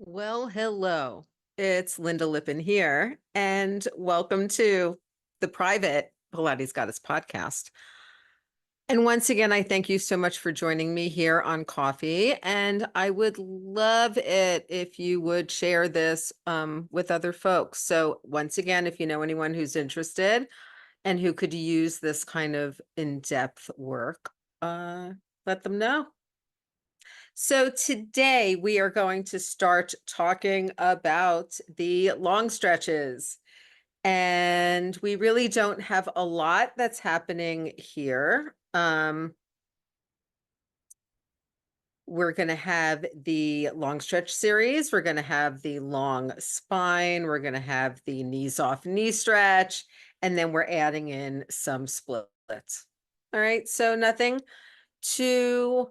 Well, hello. It's Lynda Lippin here, and welcome to the private Pilates Goddess podcast. And once again, I thank you so much for joining me here on coffee. And I would love it if you would share this with other folks. So once again, if you know anyone who's interested and who could use this kind of in-depth work, let them know. So today we are going to start talking about the long stretches. And we really don't have a lot that's happening here. We're going to have the long stretch series. We're going to have the long spine. We're going to have the knees off knee stretch. And then we're adding in some splits. All right. So nothing too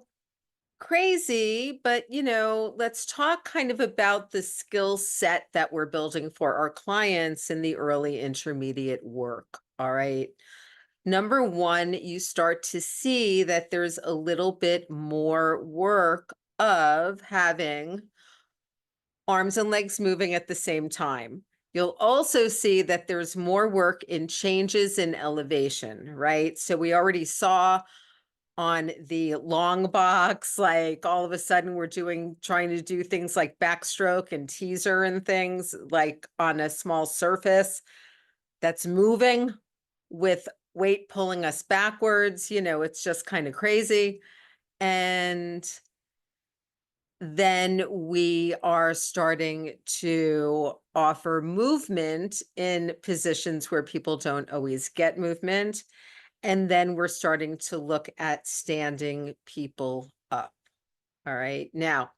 crazy, but let's talk kind of about the skill set that we're building for our clients in the early intermediate work. All right. Number one, you start to see that there's a little bit more work of having arms and legs moving at the same time. You'll also see that there's more work in changes in elevation, right? So we already saw on the long box, like all of a sudden we're trying to do things like backstroke and teaser and things like on a small surface that's moving with weight pulling us backwards. It's just kind of crazy. And then we are starting to offer movement in positions where people don't always get movement. And then we're starting to look at standing people up. All right. Now,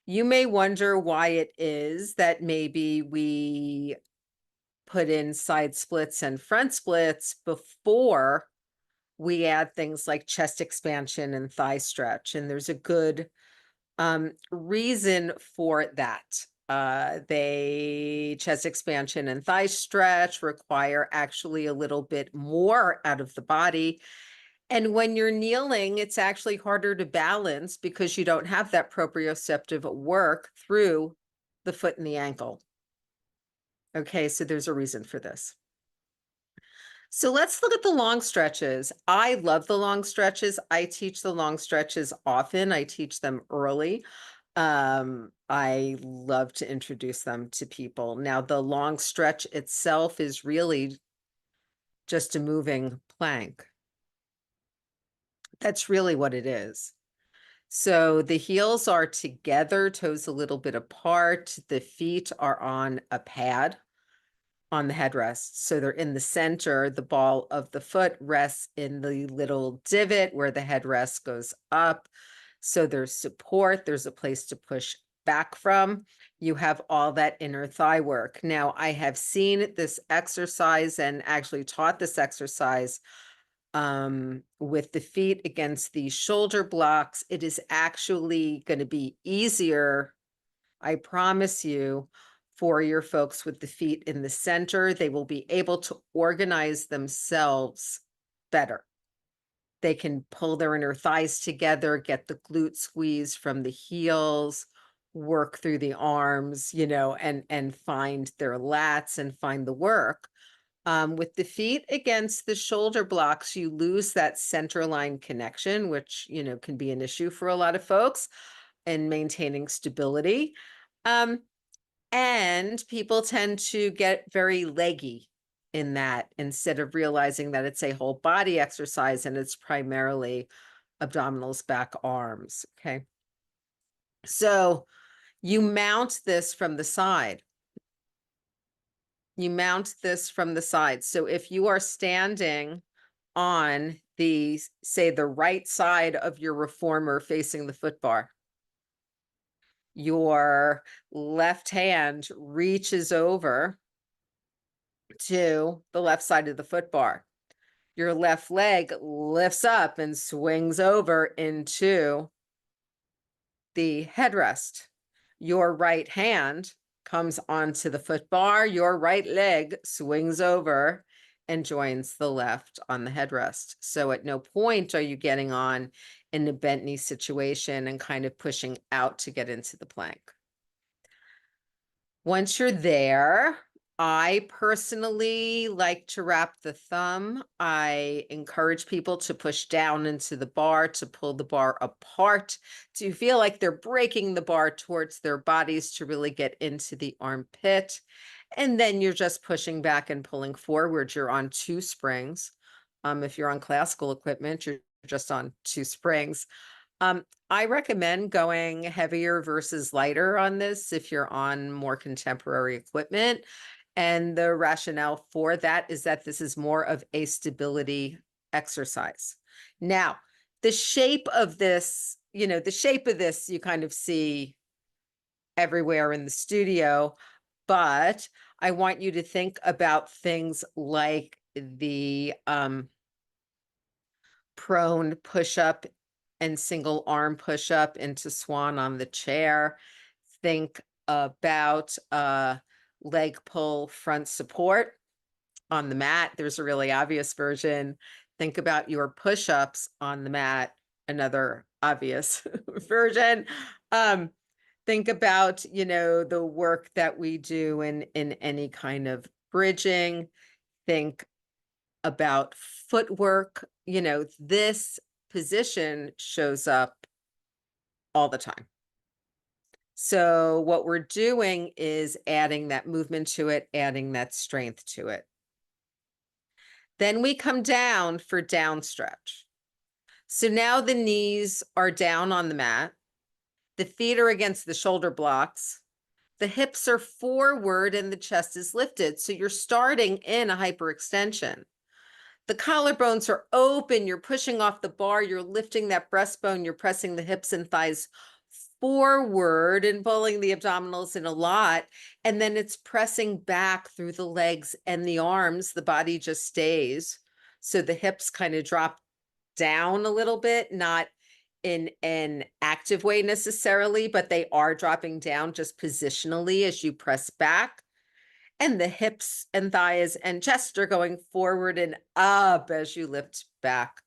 you may wonder why it is that maybe we put in side splits and front splits before we add things like chest expansion and thigh stretch. And there's a good reason for that. They chest expansion and thigh stretch require actually a little bit more out of the body. And when you're kneeling, it's actually harder to balance because you don't have that proprioceptive work through the foot and the ankle. Okay, so there's a reason for this. So let's look at the long stretches. I love the long stretches. I teach the long stretches often. I teach them early. I love to introduce them to people. Now, the long stretch itself is really just a moving plank. That's really what it is. So the heels are together, toes a little bit apart. The feet are on a pad on the headrest. So they're in the center. The ball of the foot rests in the little divot where the headrest goes up. So there's support. There's a place to push back from. You have all that inner thigh work. Now, I have seen this exercise and actually taught this exercise with the feet against the shoulder blocks. It is actually going to be easier, I promise you, for your folks with the feet in the center. They will be able to organize themselves better. They can pull their inner thighs together, get the glute squeeze from the heels, work through the arms, and find their lats and find the work. With the feet against the shoulder blocks, you lose that center line connection, which, can be an issue for a lot of folks in maintaining stability. And people tend to get very leggy in that instead of realizing that it's a whole body exercise and it's primarily abdominals, back, arms. Okay. So you mount this from the side. You mount this from the side. So if you are standing on the, say, the right side of your reformer facing the foot bar, your left hand reaches over to the left side of the foot bar. Your left leg lifts up and swings over into the headrest. Your right hand comes onto the foot bar. Your right leg swings over and joins the left on the headrest. So at no point are you getting on in a bent knee situation and kind of pushing out to get into the plank. Once you're there, I personally like to wrap the thumb. I encourage people to push down into the bar, to pull the bar apart, to feel like they're breaking the bar towards their bodies to really get into the armpit. And then you're just pushing back and pulling forward. You're on 2 springs. If you're on classical equipment, you're just on 2 springs. I recommend going heavier versus lighter on this if you're on more contemporary equipment. And the rationale for that is that this is more of a stability exercise. Now, the shape of this, the shape of this you kind of see everywhere in the studio, but I want you to think about things like the prone push up and single arm push up into swan on the chair. Think about leg pull front support on the mat. There's a really obvious version. Think about your push ups on the mat, another obvious version. Um, think about, the work that we do in any kind of bridging. Think about footwork. This position shows up all the time. So what we're doing is adding that movement to it, adding that strength to it. Then we come down for down stretch. So now the knees are down on the mat. The feet are against the shoulder blocks. The hips are forward and the chest is lifted. So you're starting in a hyperextension. The collarbones are open. You're pushing off the bar. You're lifting that breastbone. You're pressing the hips and thighs forward and pulling the abdominals in a lot. And then it's pressing back through the legs and the arms. The body just stays. So the hips kind of drop down a little bit, not in an active way necessarily, but they are dropping down just positionally as you press back. And the hips and thighs and chest are going forward and up as you lift back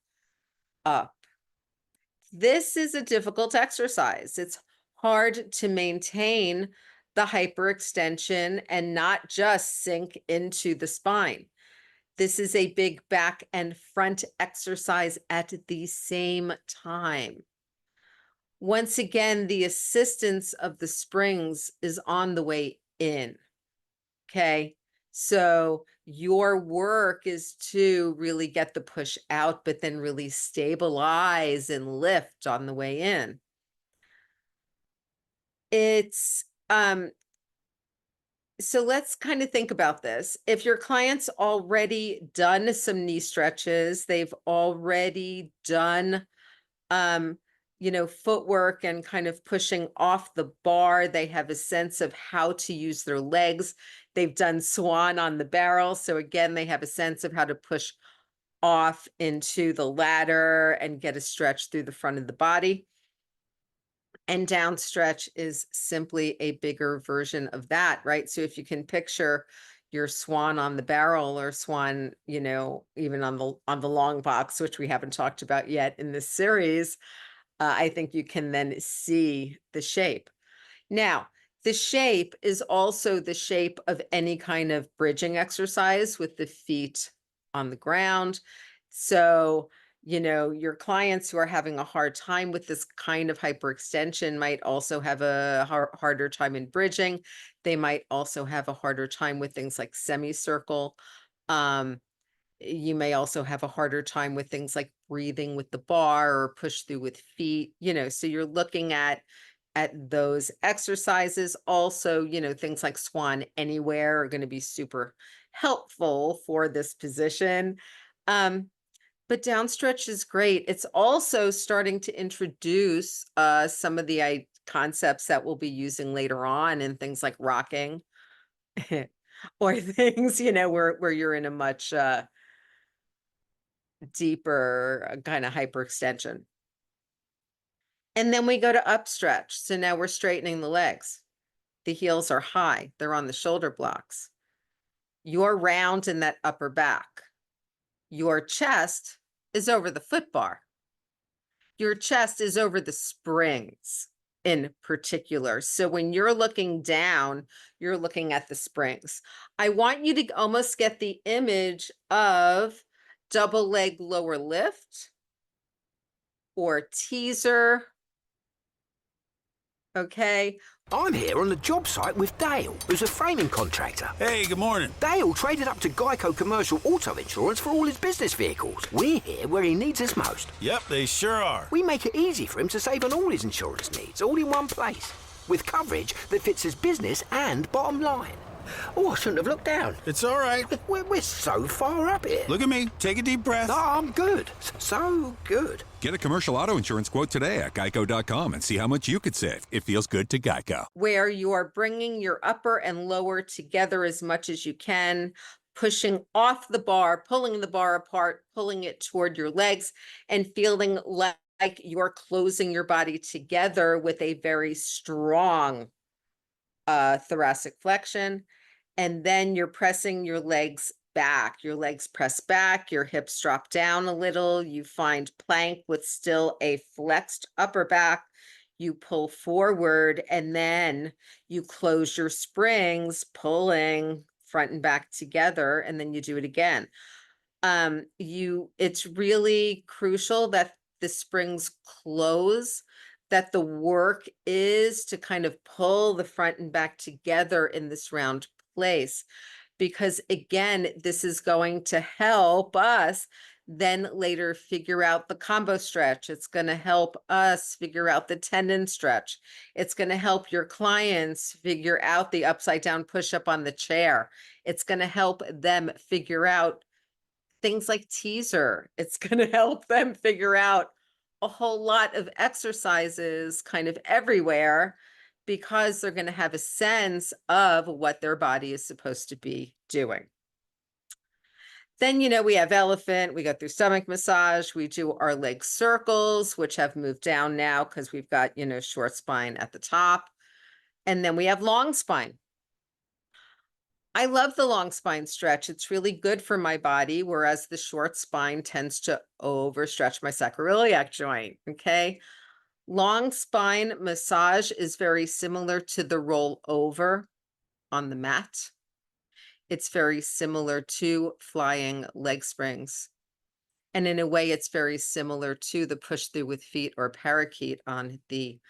up. This is a difficult exercise. It's hard to maintain the hyperextension and not just sink into the spine. This is a big back and front exercise at the same time. Once again, the assistance of the springs is on the way in. Okay. So your work is to really get the push out, but then really stabilize and lift on the way in. It's so let's kind of think about this. If your client's already done some knee stretches, they've already done footwork and kind of pushing off the bar. They have a sense of how to use their legs. They've done swan on the barrel. So again, they have a sense of how to push off into the ladder and get a stretch through the front of the body. And down stretch is simply a bigger version of that, right? So if you can picture your swan on the barrel or swan, even on the long box, which we haven't talked about yet in this series, I think you can then see the shape. Now, the shape is also the shape of any kind of bridging exercise with the feet on the ground. So, your clients who are having a hard time with this kind of hyperextension might also have a harder time in bridging. They might also have a harder time with things like semicircle. Um, you may also have a harder time with things like breathing with the bar or push through with feet, so you're looking at those exercises. Also, things like swan anywhere are going to be super helpful for this position. But down stretch is great. It's also starting to introduce some of the concepts that we'll be using later on in things like rocking or things, where you're in a much deeper kind of hyperextension. And then we go to up stretch. So now we're straightening the legs. The heels are high. They're on the shoulder blocks. You're round in that upper back. Your chest is over the foot bar. Your chest is over the springs. in particular. So when you're looking down, you're looking at the springs. I want you to almost get the image of double leg lower lift or teaser. Okay. I'm here on the job site with Dale, who's a framing contractor. Hey, good morning. Dale traded up to Geico Commercial Auto Insurance for all his business vehicles. We're here where he needs us most. Yep, they sure are. We make it easy for him to save on all his insurance needs, all in one place, with coverage that fits his business and bottom line. Oh, I shouldn't have looked down. It's all right. We're so far up here. Look at me. Take a deep breath. No, I'm good. So good. Get a commercial auto insurance quote today at geico.com and see how much you could save. It feels good to Geico. Where you are bringing your upper and lower together as much as you can, pushing off the bar, pulling the bar apart, pulling it toward your legs, and feeling like you're closing your body together with a very strong thoracic flexion. And then you're pressing your legs back. Your legs press back, your hips drop down a little. You find plank with still a flexed upper back. You pull forward and then you close your springs, pulling front and back together, and then you do it again. It's really crucial that the springs close, that the work is to kind of pull the front and back together in this round place, because again, this is going to help us then later figure out the combo stretch. It's going to help us figure out the tendon stretch. It's going to help your clients figure out the upside down push up on the chair. It's going to help them figure out things like teaser. It's going to help them figure out a whole lot of exercises kind of everywhere, because they're going to have a sense of what their body is supposed to be doing. Then, we have elephant, we go through stomach massage, we do our leg circles, which have moved down now because we've got, short spine at the top. And then we have long spine. I love the long spine stretch. It's really good for my body, whereas the short spine tends to overstretch my sacroiliac joint, okay? Long spine massage is very similar to the roll over on the mat. It's very similar to flying leg springs. And in a way, it's very similar to the push through with feet or parakeet on the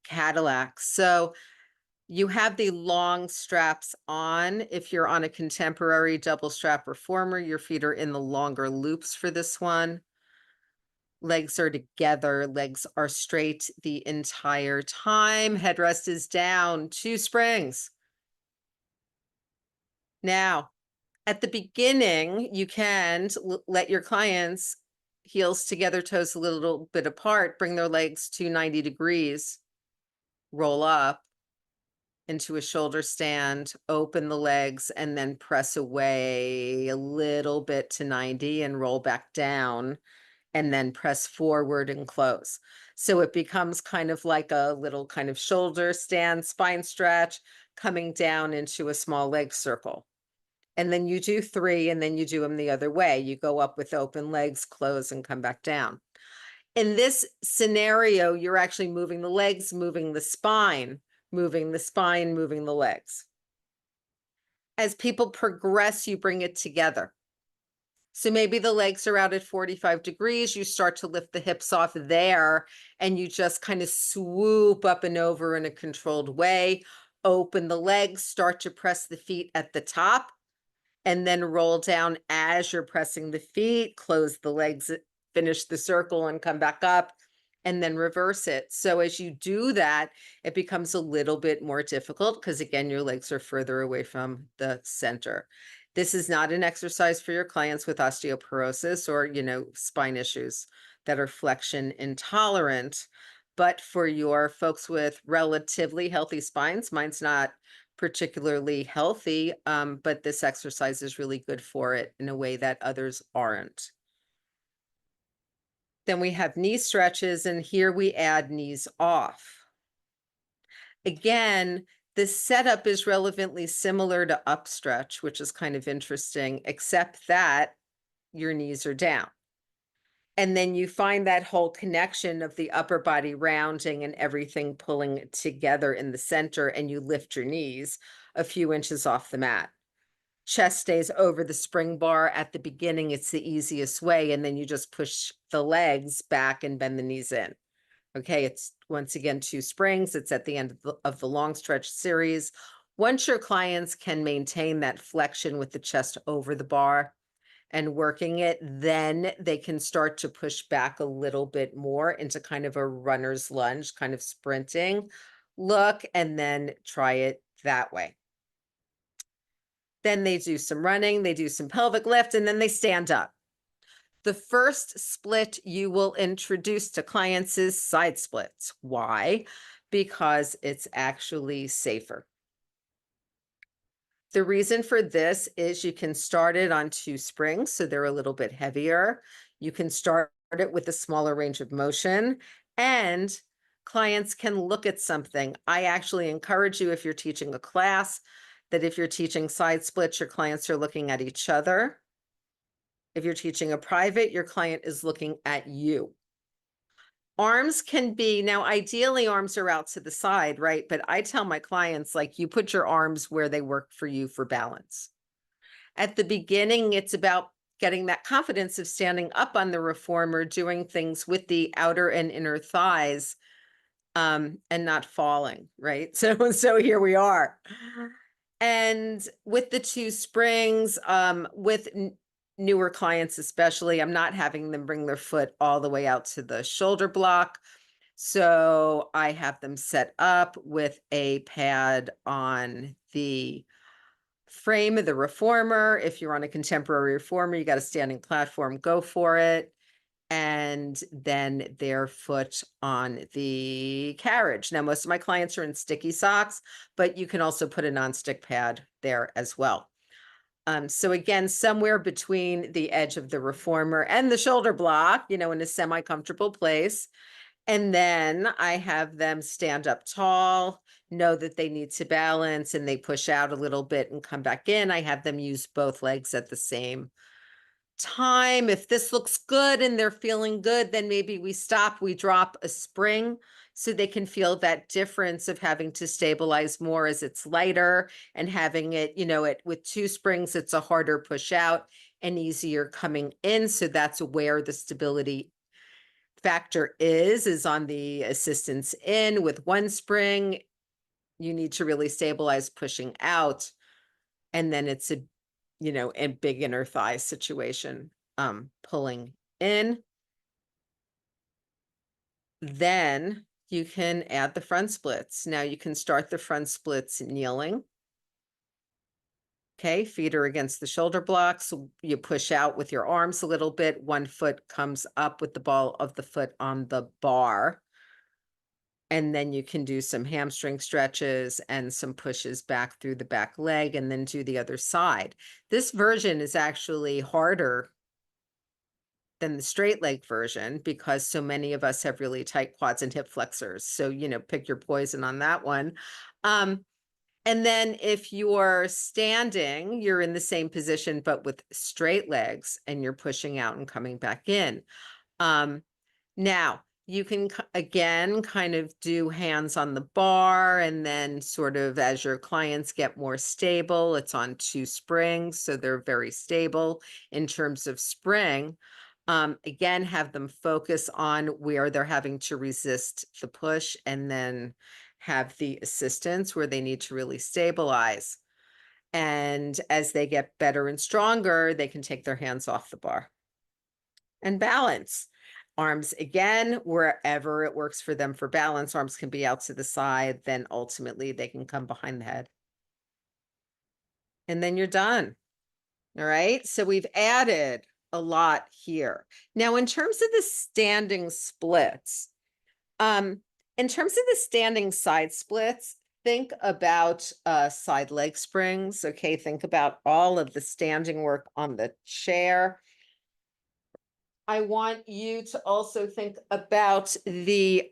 Cadillac. So you have the long straps on. If you're on a contemporary double strap reformer, your feet are in the longer loops for this one. Legs are together, legs are straight the entire time. Headrest is down, 2 springs. Now, at the beginning, you can let your clients heels together, toes a little bit apart, bring their legs to 90 degrees, roll up into a shoulder stand, open the legs, and then press away a little bit to 90 and roll back down, and then press forward and close. So it becomes kind of like a little kind of shoulder stand, spine stretch, coming down into a small leg circle. And then you do 3, and then you do them the other way. You go up with open legs, close, and come back down. In this scenario, you're actually moving the legs, moving the spine, moving the spine, moving the legs. As people progress, you bring it together. So maybe the legs are out at 45 degrees. You start to lift the hips off there, and you just kind of swoop up and over in a controlled way. Open the legs, start to press the feet at the top, and then roll down as you're pressing the feet, close the legs, finish the circle, and come back up, and then reverse it. So as you do that, it becomes a little bit more difficult because, again, your legs are further away from the center. This is not an exercise for your clients with osteoporosis or, spine issues that are flexion intolerant, but for your folks with relatively healthy spines. Mine's not particularly healthy, but this exercise is really good for it in a way that others aren't. Then we have knee stretches, and here we add knees off. Again, the setup is relevantly similar to upstretch, which is kind of interesting, except that your knees are down. And then you find that whole connection of the upper body rounding and everything pulling together in the center, and you lift your knees a few inches off the mat. Chest stays over the spring bar at the beginning. It's the easiest way. And then you just push the legs back and bend the knees in. Okay. It's once again 2 springs. It's at the end of the long stretch series. Once your clients can maintain that flexion with the chest over the bar and working it, then they can start to push back a little bit more into kind of a runner's lunge, kind of sprinting look, and then try it that way. Then they do some running, they do some pelvic lift, and then they stand up. The first split you will introduce to clients is side splits. Why? Because it's actually safer. The reason for this is you can start it on 2 springs, so they're a little bit heavier. You can start it with a smaller range of motion, and clients can look at something. I actually encourage you, if you're teaching a class, that if you're teaching side splits, your clients are looking at each other. If you're teaching a private, your client is looking at you. Arms can be, now ideally arms are out to the side, right? But I tell my clients, like, you put your arms where they work for you for balance. At the beginning, it's about getting that confidence of standing up on the reformer, doing things with the outer and inner thighs, and not falling, right? So here we are. And with the 2 springs, with newer clients especially, I'm not having them bring their foot all the way out to the shoulder block. So I have them set up with a pad on the frame of the reformer. If you're on a contemporary reformer, you got a standing platform, go for it. And then their foot on the carriage. Now, most of my clients are in sticky socks, but you can also put a nonstick pad there as well. So again, somewhere between the edge of the reformer and the shoulder block, in a semi-comfortable place. And then I have them stand up tall, know that they need to balance, and they push out a little bit and come back in. I have them use both legs at the same time. If this looks good and they're feeling good, then maybe we stop, we drop a spring so they can feel that difference of having to stabilize more as it's lighter, and having it, with 2 springs, it's a harder push out and easier coming in. So that's where the stability factor is on the assistance in. With 1 spring, you need to really stabilize pushing out. And then it's a big inner thigh situation, pulling in. Then you can add the front splits. Now you can start the front splits kneeling. Okay, feet are against the shoulder blocks. So you push out with your arms a little bit. 1 foot comes up with the ball of the foot on the bar. And then you can do some hamstring stretches and some pushes back through the back leg, and then do the other side. This version is actually harder than the straight leg version because so many of us have really tight quads and hip flexors. So, pick your poison on that one. And then if you're standing, you're in the same position, but with straight legs, and you're pushing out and coming back in. Now, you can, again, kind of do hands on the bar, and then sort of as your clients get more stable, it's on 2 springs, so they're very stable in terms of spring. Again, have them focus on where they're having to resist the push, and then have the assistance where they need to really stabilize. And as they get better and stronger, they can take their hands off the bar and balance. Arms, again, wherever it works for them for balance. Arms can be out to the side, then ultimately they can come behind the head. And then you're done. All right. So we've added a lot here. Now, in terms of the standing splits, in terms of the standing side splits, think about side leg springs. Okay. Think about all of the standing work on the chair. I want you to also think about the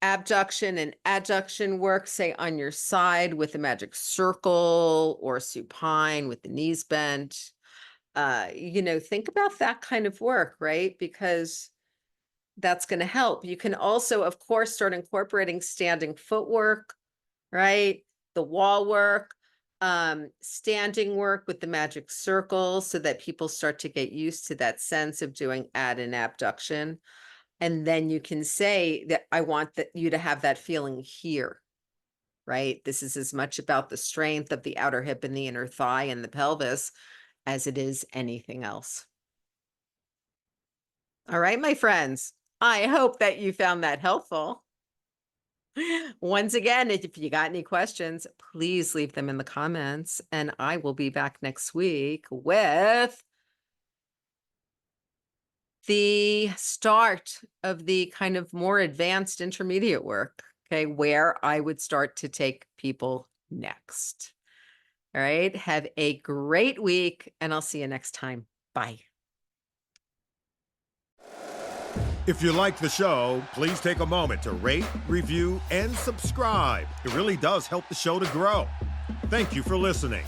abduction and adduction work, say on your side with a magic circle, or supine with the knees bent. Think about that kind of work, right? Because that's going to help. You can also, of course, start incorporating standing footwork, right? The wall work, standing work with the magic circle so that people start to get used to that sense of doing add and abduction. And then you can say that I want you to have that feeling here, right? This is as much about the strength of the outer hip and the inner thigh and the pelvis as it is anything else. All right, my friends, I hope that you found that helpful. Once again, if you got any questions, please leave them in the comments, and I will be back next week with the start of the kind of more advanced intermediate work, okay, where I would start to take people next. All right, have a great week, and I'll see you next time. Bye. If you like the show, please take a moment to rate, review, and subscribe. It really does help the show to grow. Thank you for listening.